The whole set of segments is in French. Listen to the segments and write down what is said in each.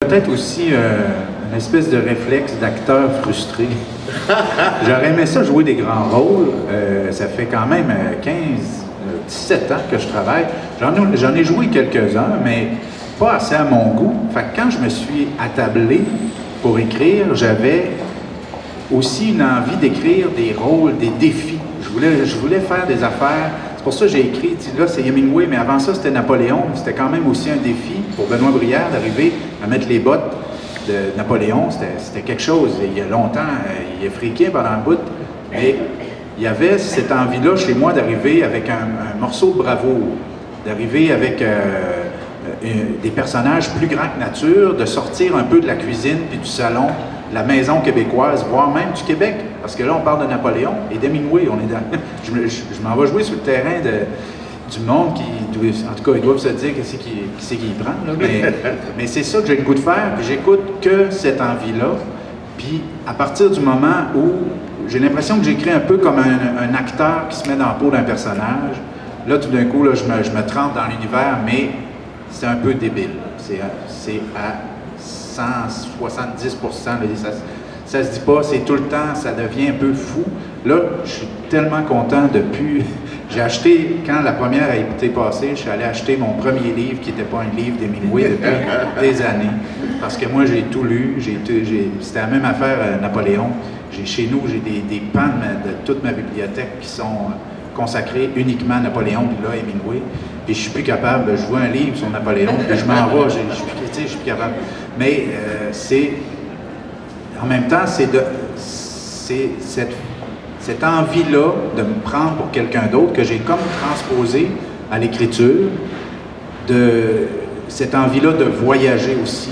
Peut-être aussi une espèce de réflexe d'acteur frustré. J'aurais aimé ça jouer des grands rôles. Ça fait quand même 17 ans que je travaille. J'en ai joué quelques-uns, mais pas assez à mon goût. Fait que quand je me suis attablé pour écrire, j'avais aussi une envie d'écrire des rôles, des défis. Je voulais faire des affaires. C'est pour ça que j'ai écrit, là c'est Hemingway, mais avant ça c'était Napoléon. C'était quand même aussi un défi pour Benoît Brière d'arriver à mettre les bottes de Napoléon. C'était quelque chose. Il y a longtemps, il est friqué pendant un bout, mais il y avait cette envie-là chez moi d'arriver avec un morceau de bravoure, d'arriver avec des personnages plus grands que nature, de sortir un peu de la cuisine puis du salon, de la maison québécoise, voire même du Québec, parce que là on parle de Napoléon et d'Hemingway. On est dans... je m'en vais jouer sur le terrain du monde qui, en tout cas, ils doivent se dire qui c'est qui prend, là, mais c'est ça que j'ai le goût de faire, puis j'écoute que cette envie-là, puis à partir du moment où j'ai l'impression que j'écris un peu comme un acteur qui se met dans la peau d'un personnage, là tout d'un coup, là, je me trempe dans l'univers, mais c'est un peu débile. C'est à 170%, là, ça se dit pas, c'est tout le temps, ça devient un peu fou. Là, je suis tellement content depuis... J'ai acheté, quand la première a été passée, je suis allé acheter mon premier livre, qui n'était pas un livre d'Hemingway depuis des années. Parce que moi, j'ai tout lu, c'était la même affaire à Napoléon. Chez nous, j'ai des pans de toute ma bibliothèque qui sont consacrés uniquement à Napoléon, puis là, Hemingway. Puis je suis plus capable, je vois un livre sur Napoléon, puis je m'en vais, je suis plus capable. Mais en même temps, c'est cette envie-là de me prendre pour quelqu'un d'autre que j'ai comme transposé à l'écriture, de cette envie-là de voyager aussi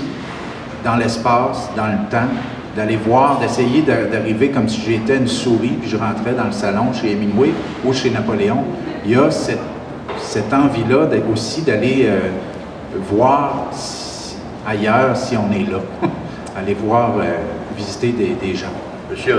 dans l'espace, dans le temps, d'aller voir, d'essayer d'arriver comme si j'étais une souris, puis je rentrais dans le salon chez Hemingway ou chez Napoléon. Il y a cette envie-là aussi d'aller voir ailleurs si on est là, aller voir, visiter des gens. Monsieur,